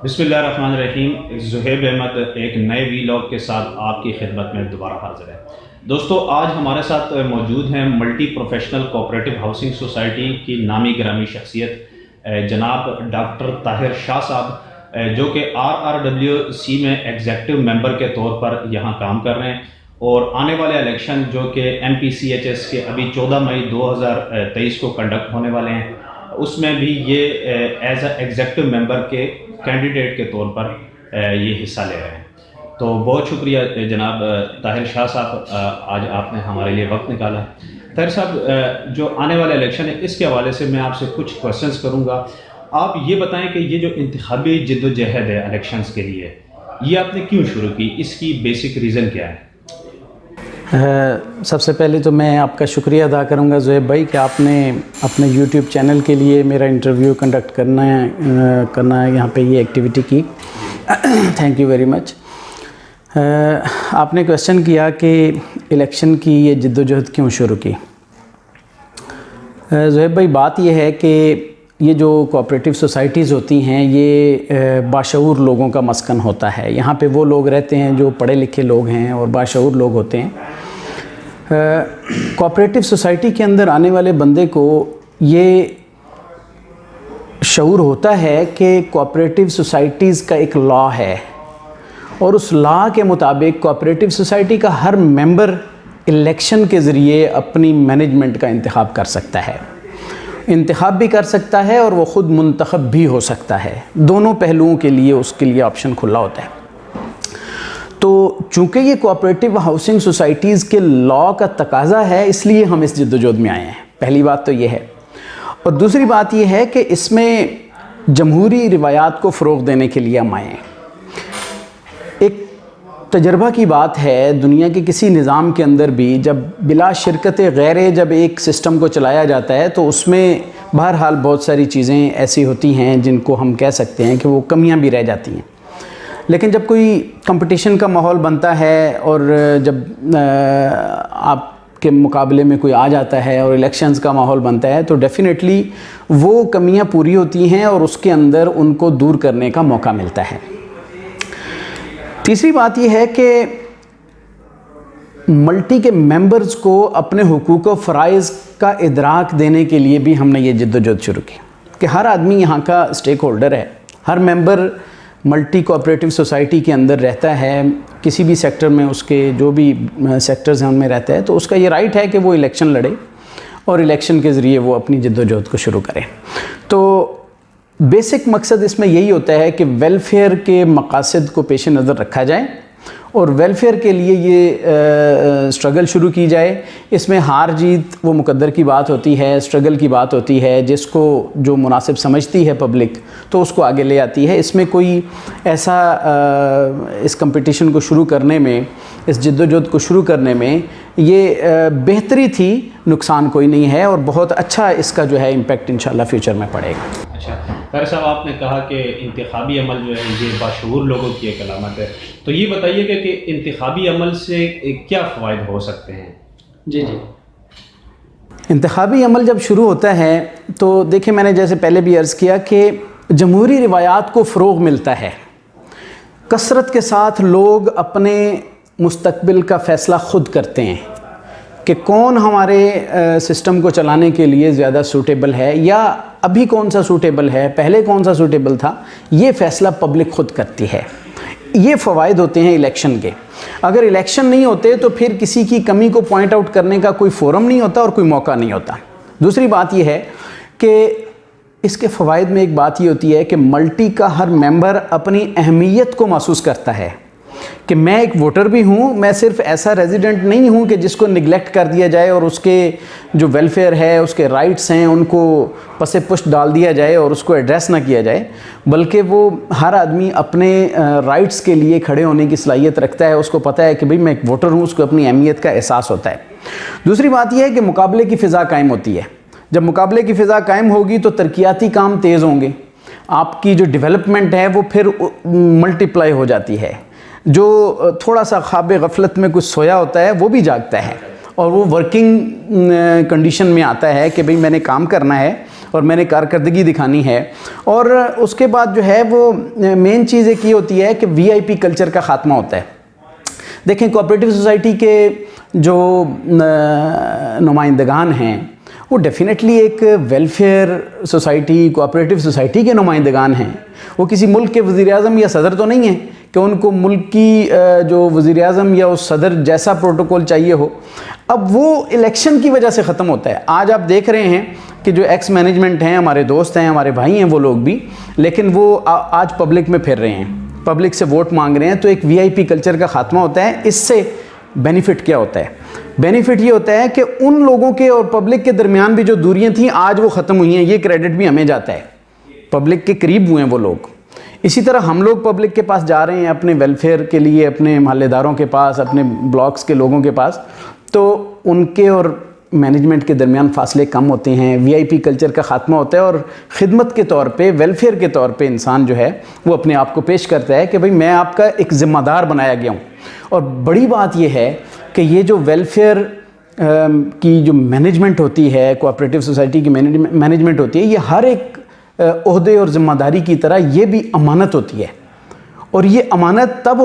بسم اللہ الرحمن الرحیم۔ زہیب احمد ایک نئے ویلاگ کے ساتھ آپ کی خدمت میں دوبارہ حاضر ہے۔ دوستو، آج ہمارے ساتھ موجود ہیں multi professional cooperative housing society کی نامی گرامی شخصیت جناب ڈاکٹر طاہر شاہ صاحب، جو کہ RRWC میں ایگزیکٹو ممبر کے طور پر یہاں کام کر رہے ہیں، اور آنے والے الیکشن جو کہ MPCHS کے ابھی 14 مئی 2023 کو کنڈکٹ ہونے والے ہیں، اس میں بھی یہ ایز اے ایگزیکٹو ممبر کے کینڈیڈیٹ کے طور پر یہ حصہ لے رہے ہیں۔ تو بہت شکریہ جناب طاہر شاہ صاحب، آج آپ نے ہمارے لیے وقت نکالا۔ طاہر صاحب، جو آنے والے الیکشن ہے اس کے حوالے سے میں آپ سے کچھ کوشچنس کروں گا۔ آپ یہ بتائیں کہ یہ جو انتخابی جد و جہد ہے الیکشنز کے لیے، یہ آپ نے کیوں شروع کی؟ اس کی بیسک ریزن کیا ہے؟ سب سے پہلے تو میں آپ کا شکریہ ادا کروں گا زہیب بھائی کہ آپ نے اپنے یوٹیوب چینل کے لیے میرا انٹرویو کنڈکٹ کرنا ہے یہاں پہ یہ ایکٹیویٹی کی۔ Thank you very much. آپ نے کویسچن کیا کہ الیکشن کی یہ جد و جہد کیوں شروع کی۔ زہیب بھائی، بات یہ ہے کہ یہ جو کوآپریٹو سوسائٹیز ہوتی ہیں یہ باشعور لوگوں کا مسکن ہوتا ہے۔ یہاں پہ وہ لوگ رہتے ہیں جو پڑھے لکھے لوگ ہیں اور باشعور لوگ ہوتے ہیں۔ کوآپریٹو سوسائٹی کے اندر آنے والے بندے کو یہ شعور ہوتا ہے کہ کوآپریٹو سوسائٹیز کا ایک لا ہے، اور اس لا کے مطابق کوآپریٹو سوسائٹی کا ہر ممبر الیکشن کے ذریعے اپنی مینجمنٹ کا انتخاب کر سکتا ہے۔ انتخاب بھی کر سکتا ہے اور وہ خود منتخب بھی ہو سکتا ہے۔ دونوں پہلوؤں کے لیے اس کے لیے آپشن کھلا ہوتا ہے۔ تو چونکہ یہ کوآپریٹو ہاؤسنگ سوسائٹیز کے لا کا تقاضا ہے، اس لیے ہم اس جدوجہد میں آئے ہیں۔ پہلی بات تو یہ ہے، اور دوسری بات یہ ہے کہ اس میں جمہوری روایات کو فروغ دینے کے لیے ہم آئے ہیں۔ ایک تجربہ کی بات ہے دنیا کے کسی نظام کے اندر بھی، جب بلا شرکت غیرے جب ایک سسٹم کو چلایا جاتا ہے تو اس میں بہرحال بہت ساری چیزیں ایسی ہوتی ہیں جن کو ہم کہہ سکتے ہیں کہ وہ کمیاں بھی رہ جاتی ہیں۔ لیکن جب کوئی کمپٹیشن کا ماحول بنتا ہے اور جب آپ کے مقابلے میں کوئی آ جاتا ہے اور الیکشنز کا ماحول بنتا ہے تو ڈیفینیٹلی وہ کمیاں پوری ہوتی ہیں اور اس کے اندر ان کو دور کرنے کا موقع ملتا ہے۔ تیسری بات یہ ہے کہ ملٹی کے ممبرز کو اپنے حقوق و فرائض کا ادراک دینے کے لیے بھی ہم نے یہ جد و جہد شروع کی کہ ہر آدمی یہاں کا اسٹیک ہولڈر ہے۔ ہر ممبر ملٹی کوآپریٹو سوسائٹی کے اندر رہتا ہے، کسی بھی سیکٹر میں اس کے جو بھی سیکٹرز ہیں ان میں رہتا ہے، تو اس کا یہ رائٹ ہے کہ وہ الیکشن لڑے اور الیکشن کے ذریعے وہ اپنی جد و جہد کو شروع کرے۔ تو بیسک مقصد اس میں یہی ہوتا ہے کہ ویلفیئر کے مقاصد کو پیش نظر رکھا جائے اور ویلفیئر کے لیے یہ سٹرگل شروع کی جائے۔ اس میں ہار جیت وہ مقدر کی بات ہوتی ہے، سٹرگل کی بات ہوتی ہے، جس کو جو مناسب سمجھتی ہے پبلک تو اس کو آگے لے آتی ہے۔ اس میں کوئی ایسا اس کمپٹیشن کو شروع کرنے میں، اس جد و جہد کو شروع کرنے میں یہ بہتری تھی، نقصان کوئی نہیں ہے، اور بہت اچھا اس کا جو ہے امپیکٹ انشاءاللہ فیوچر میں پڑے گا۔ اچھا طاہر صاحب، آپ نے کہا کہ انتخابی عمل جو ہے یہ باشعور لوگوں کی ایک علامت ہے، تو یہ بتائیے کہ انتخابی عمل سے کیا فوائد ہو سکتے ہیں؟ جی، انتخابی عمل جب شروع ہوتا ہے تو دیکھیں، میں نے جیسے پہلے بھی عرض کیا کہ جمہوری روایات کو فروغ ملتا ہے۔ کثرت کے ساتھ لوگ اپنے مستقبل کا فیصلہ خود کرتے ہیں کہ کون ہمارے سسٹم کو چلانے کے لیے زیادہ سوٹیبل ہے، یا ابھی کون سا سوٹیبل ہے، پہلے کون سا سوٹیبل تھا، یہ فیصلہ پبلک خود کرتی ہے۔ یہ فوائد ہوتے ہیں الیکشن کے۔ اگر الیکشن نہیں ہوتے تو پھر کسی کی کمی کو پوائنٹ آؤٹ کرنے کا کوئی فورم نہیں ہوتا اور کوئی موقع نہیں ہوتا۔ دوسری بات یہ ہے کہ اس کے فوائد میں ایک بات یہ ہوتی ہے کہ ملٹی کا ہر ممبر اپنی اہمیت کو محسوس کرتا ہے کہ میں ایک ووٹر بھی ہوں، میں صرف ایسا ریزیڈنٹ نہیں ہوں کہ جس کو نگلیکٹ کر دیا جائے اور اس کے جو ویلفیئر ہے، اس کے رائٹس ہیں، ان کو پس پشت ڈال دیا جائے اور اس کو ایڈریس نہ کیا جائے، بلکہ وہ ہر آدمی اپنے رائٹس کے لیے کھڑے ہونے کی صلاحیت رکھتا ہے۔ اس کو پتہ ہے کہ بھئی میں ایک ووٹر ہوں، اس کو اپنی اہمیت کا احساس ہوتا ہے۔ دوسری بات یہ ہے کہ مقابلے کی فضا قائم ہوتی ہے۔ جب مقابلے کی فضا قائم ہوگی تو ترقیاتی کام تیز ہوں گے، آپ کی جو ڈیولپمنٹ ہے وہ پھر ملٹیپلائی ہو جاتی ہے۔ جو تھوڑا سا خواب غفلت میں کچھ سویا ہوتا ہے وہ بھی جاگتا ہے اور وہ ورکنگ کنڈیشن میں آتا ہے کہ بھئی میں نے کام کرنا ہے اور میں نے کارکردگی دکھانی ہے. اور اس کے بعد جو ہے وہ مین چیز ایک یہ ہوتی ہے کہ VIP کلچر کا خاتمہ ہوتا ہے. دیکھیں کوآپریٹیو سوسائٹی کے جو نمائندگان ہیں وہ ڈیفینیٹلی ایک ویلفیئر سوسائٹی کوآپریٹیو سوسائٹی کے نمائندگان ہیں. وہ کسی ملک کے وزیر اعظم یا صدر تو نہیں ہیں کہ ان کو ملک کی جو وزیر اعظم یا اس صدر جیسا پروٹوکول چاہیے ہو. اب وہ الیکشن کی وجہ سے ختم ہوتا ہے. آج آپ دیکھ رہے ہیں کہ جو ایکس مینجمنٹ ہیں, ہمارے دوست ہیں, ہمارے بھائی ہیں وہ لوگ بھی, لیکن وہ آج پبلک میں پھر رہے ہیں, پبلک سے ووٹ مانگ رہے ہیں. تو ایک VIP کلچر کا خاتمہ ہوتا ہے. اس سے بینیفٹ کیا ہوتا ہے؟ بینیفٹ یہ ہوتا ہے کہ ان لوگوں کے اور پبلک کے درمیان بھی جو دوریاں تھیں آج وہ ختم ہوئی ہیں. یہ کریڈٹ بھی ہمیں جاتا ہے, پبلک کے قریب ہوئے ہیں وہ لوگ. اسی طرح ہم لوگ پبلک کے پاس جا رہے ہیں اپنے ویلفیئر کے لیے, اپنے محلے داروں کے پاس, اپنے بلاکس کے لوگوں کے پاس, تو ان کے اور مینجمنٹ کے درمیان فاصلے کم ہوتے ہیں. VIP کلچر کا خاتمہ ہوتا ہے اور خدمت کے طور پہ, ویلفیئر کے طور پہ انسان جو ہے وہ اپنے آپ کو پیش کرتا ہے کہ بھئی میں آپ کا ایک ذمہ دار بنایا گیا ہوں. اور بڑی بات یہ ہے کہ یہ جو ویلفیئر کی جو مینجمنٹ ہوتی ہے, کوآپریٹیو سوسائٹی کی مینجمنٹ ہوتی ہے, یہ ہر ایک عہدے اور ذمہ داری کی طرح یہ بھی امانت ہوتی ہے. اور یہ امانت تب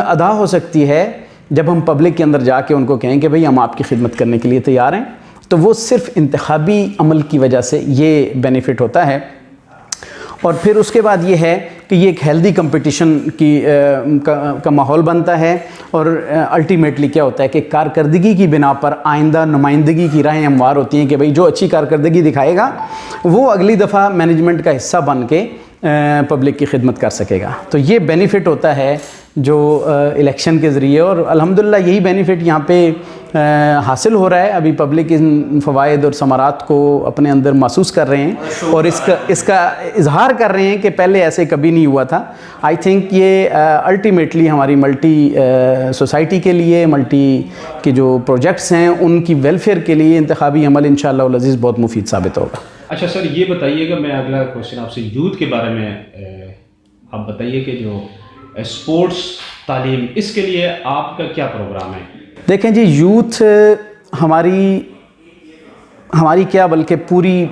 ادا ہو سکتی ہے جب ہم پبلک کے اندر جا کے ان کو کہیں کہ بھئی ہم آپ کی خدمت کرنے کے لیے تیار ہیں. تو وہ صرف انتخابی عمل کی وجہ سے یہ بینیفٹ ہوتا ہے. اور پھر اس کے بعد یہ ہے کہ یہ ایک ہیلدی کمپٹیشن کا ماحول بنتا ہے. اور الٹیمیٹلی کیا ہوتا ہے کہ کارکردگی کی بنا پر آئندہ نمائندگی کی راہیں ہموار ہوتی ہیں کہ بھئی جو اچھی کارکردگی دکھائے گا وہ اگلی دفعہ مینجمنٹ کا حصہ بن کے پبلک کی خدمت کر سکے گا. تو یہ بینیفٹ ہوتا ہے جو الیکشن کے ذریعے, اور الحمدللہ یہی بینیفٹ یہاں پہ حاصل ہو رہا ہے. ابھی پبلک ان فوائد اور ثمرات کو اپنے اندر محسوس کر رہے ہیں اور اس کا اظہار کر رہے ہیں کہ پہلے ایسے کبھی نہیں ہوا تھا. آئی تھنک یہ الٹیمیٹلی ہماری ملٹی سوسائٹی کے لیے, ملٹی کے جو پروجیکٹس ہیں ان کی ویلفیئر کے لیے انتخابی عمل انشاءاللہ العزیز بہت مفید ثابت ہوگا. اچھا سر, یہ بتائیے گا, میں اگلا کوشچن آپ سے یوتھ کے بارے میں آپ بتائیے کہ جو اسپورٹس تعلیم, اس کے لیے آپ کا کیا پروگرام ہے؟ دیکھیں جی, یوتھ ہماری کیا بلکہ پوری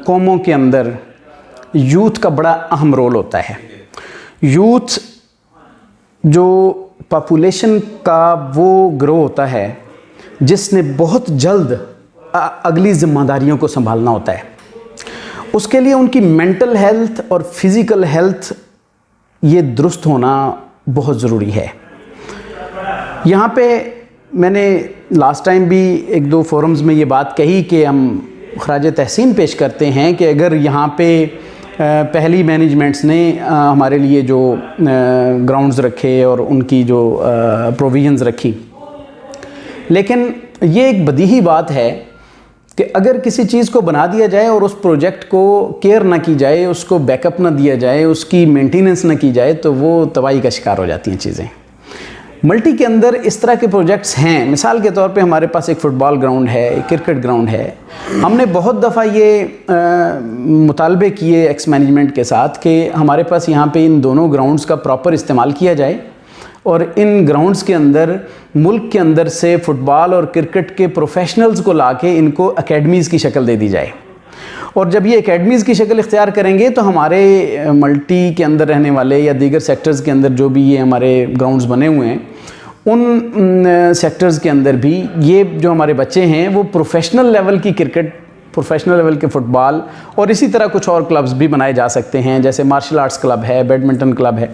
قوموں کے اندر یوتھ کا بڑا اہم رول ہوتا ہے. یوتھ جو پاپولیشن کا وہ گروہ ہوتا ہے جس نے بہت جلد اگلی ذمہ داریوں کو سنبھالنا ہوتا ہے. اس کے لیے ان کی مینٹل ہیلتھ اور فزیکل ہیلتھ یہ درست ہونا بہت ضروری ہے. یہاں پہ میں نے لاسٹ ٹائم بھی 1-2 فورمز میں یہ بات کہی کہ ہم خراج تحسین پیش کرتے ہیں کہ اگر یہاں پہ پہلی مینجمنٹس نے ہمارے لیے جو گراؤنڈز رکھے اور ان کی جو پروویژنز رکھی, لیکن یہ ایک بدیہی بات ہے کہ اگر کسی چیز کو بنا دیا جائے اور اس پروجیکٹ کو کیئر نہ کی جائے, اس کو بیک اپ نہ دیا جائے, اس کی مینٹیننس نہ کی جائے, تو وہ تباہی کا شکار ہو جاتی ہیں چیزیں. ملٹی کے اندر اس طرح کے پروجیکٹس ہیں. مثال کے طور پہ ہمارے پاس ایک فٹ بال گراؤنڈ ہے, ایک کرکٹ گراؤنڈ ہے. ہم نے بہت دفعہ یہ مطالبے کیے ایکس مینجمنٹ کے ساتھ کہ ہمارے پاس یہاں پہ ان دونوں گراؤنڈز کا پراپر استعمال کیا جائے اور ان گراؤنڈز کے اندر ملک کے اندر سے فٹ بال اور کرکٹ کے پروفیشنلز کو لا کے ان کو اکیڈمیز کی شکل دے دی جائے. اور جب یہ اکیڈمیز کی شکل اختیار کریں گے تو ہمارے ملٹی کے اندر رہنے والے یا دیگر سیکٹرز کے اندر جو بھی یہ ہمارے گراؤنڈز بنے ہوئے ہیں, ان سیکٹرز کے اندر بھی یہ جو ہمارے بچے ہیں وہ پروفیشنل لیول کی کرکٹ, پروفیشنل لیول کے فٹ بال اور اسی طرح کچھ اور کلبز بھی بنائے جا سکتے ہیں, جیسے مارشل آرٹس کلب ہے, بیڈمنٹن کلب ہے.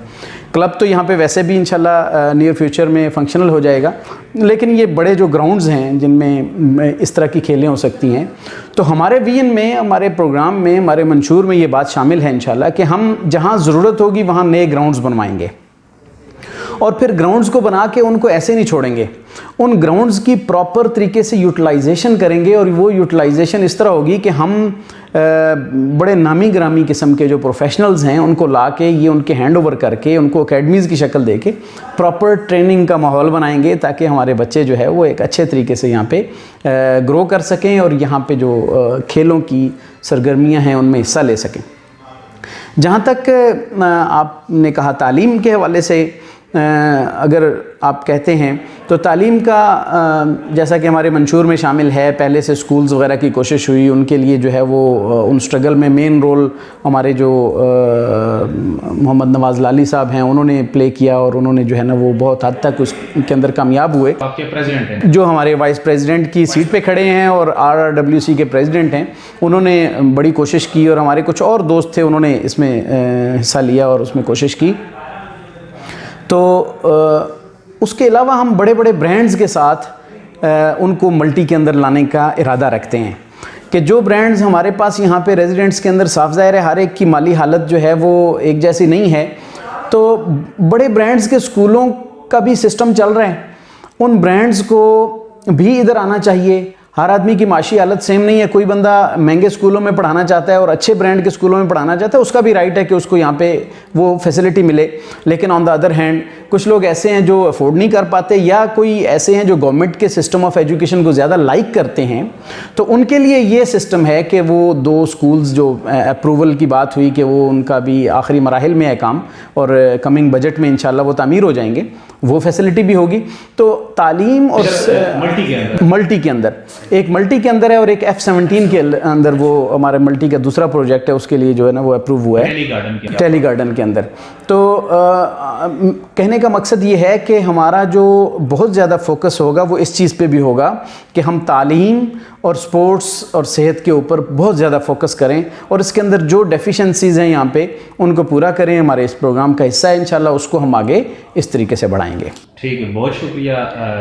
کلب تو یہاں پہ ویسے بھی انشاءاللہ نیئر فیوچر میں فنکشنل ہو جائے گا, لیکن یہ بڑے جو گراؤنڈز ہیں جن میں اس طرح کی کھیلیں ہو سکتی ہیں. تو ہمارے ویژن میں, ہمارے پروگرام میں, ہمارے منشور میں یہ بات شامل ہے انشاءاللہ کہ ہم جہاں ضرورت ہوگی وہاں نئے گراؤنڈز بنوائیں گے اور پھر گراؤنڈز کو بنا کے ان کو ایسے نہیں چھوڑیں گے, ان گراؤنڈز کی پراپر طریقے سے یوٹیلائزیشن کریں گے. اور وہ یوٹیلائزیشن اس طرح ہوگی کہ ہم بڑے نامی گرامی قسم کے جو پروفیشنلز ہیں ان کو لا کے یہ ان کے ہینڈ اوور کر کے ان کو اکیڈمیز کی شکل دے کے پراپر ٹریننگ کا ماحول بنائیں گے تاکہ ہمارے بچے جو ہے وہ ایک اچھے طریقے سے یہاں پہ گرو کر سکیں اور یہاں پہ جو کھیلوں کی سرگرمیاں ہیں ان میں حصہ لے سکیں. جہاں تک آپ نے کہا تعلیم کے حوالے سے, اگر آپ کہتے ہیں تو تعلیم کا جیسا کہ ہمارے منشور میں شامل ہے، پہلے سے سکولز وغیرہ کی کوشش ہوئی، ان کے لیے جو ہے وہ ان سٹرگل میں مین رول ہمارے جو محمد نواز لالی صاحب ہیں انہوں نے پلے کیا، اور انہوں نے جو ہے نا وہ بہت حد تک اس کے اندر کامیاب ہوئے. آپ کے پریزیڈنٹ ہیں جو ہمارے وائس پریزیڈنٹ کی سیٹ پہ کھڑے ہیں اور RRWC کے پریزیڈنٹ ہیں، انہوں نے بڑی کوشش کی، اور ہمارے کچھ اور دوست تھے انہوں نے اس میں حصہ لیا اور اس میں کوشش کی. تو اس کے علاوہ ہم بڑے بڑے برانڈز کے ساتھ ان کو ملٹی کے اندر لانے کا ارادہ رکھتے ہیں کہ جو برانڈز ہمارے پاس یہاں پہ ریزیڈنٹس کے اندر، صاف ظاہر ہے ہر ایک کی مالی حالت جو ہے وہ ایک جیسی نہیں ہے، تو بڑے برانڈز کے اسکولوں کا بھی سسٹم چل رہا ہے، ان برانڈز کو بھی ادھر آنا چاہیے. ہر آدمی کی معاشی حالت سیم نہیں ہے، کوئی بندہ مہنگے اسکولوں میں پڑھانا چاہتا ہے اور اچھے برانڈ کے اسکولوں میں پڑھانا چاہتا ہے، اس کا بھی رائٹ ہے کہ اس کو یہاں پہ وہ فیسلٹی ملے. لیکن آن دا ادر ہینڈ کچھ لوگ ایسے ہیں جو افورڈ نہیں کر پاتے، یا کوئی ایسے ہیں جو گورنمنٹ کے سسٹم آف ایجوکیشن کو زیادہ لائک کرتے ہیں، تو ان کے لیے یہ سسٹم ہے کہ وہ 2 سکولز جو اپروول کی بات ہوئی کہ وہ ان کا بھی آخری مراحل میں ہے کام، اور کمنگ بجٹ میں انشاءاللہ وہ تعمیر ہو جائیں گے، وہ فیسلٹی بھی ہوگی. تو تعلیم اور ملٹی کے اندر ایک ملٹی کے اندر ہے، اور ایک F-17 کے اندر وہ ہمارے ملٹی کا دوسرا پروجیکٹ ہے، اس کے لیے جو ہے نا وہ اپروو ہوا ہے ٹیلی گارڈن کے اندر. تو کہنے کا مقصد یہ ہے کہ ہمارا جو بہت زیادہ فوکس ہوگا وہ اس چیز پہ بھی ہوگا کہ ہم تعلیم اور سپورٹس اور صحت کے اوپر بہت زیادہ فوکس کریں، اور اس کے اندر جو ڈیفیشنسیز ہیں یہاں پہ ان کو پورا کریں. ہمارے اس پروگرام کا حصہ ہے انشاءاللہ، اس کو ہم آگے اس طریقے سے بڑھائیں گے. ٹھیک ہے، بہت شکریہ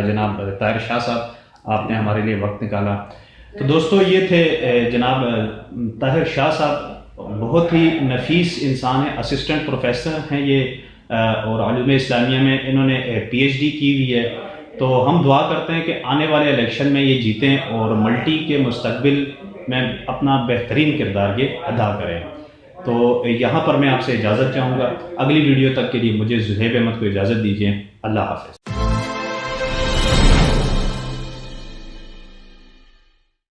جناب طاہر شاہ صاحب، آپ نے ہمارے لیے وقت نکالا. تو دوستو یہ تھے جناب طاہر شاہ صاحب، بہت ہی نفیس انسان ہیں، اسسٹنٹ پروفیسر ہیں یہ، اور علوم اسلامیہ میں انہوں نے PhD کی ہوئی ہے. تو ہم دعا کرتے ہیں کہ آنے والے الیکشن میں یہ جیتیں اور ملٹی کے مستقبل میں اپنا بہترین کردار یہ ادا کریں. تو یہاں پر میں آپ سے اجازت چاہوں گا، اگلی ویڈیو تک کے لیے مجھے زہیب احمد کو اجازت دیجیے. اللہ حافظ.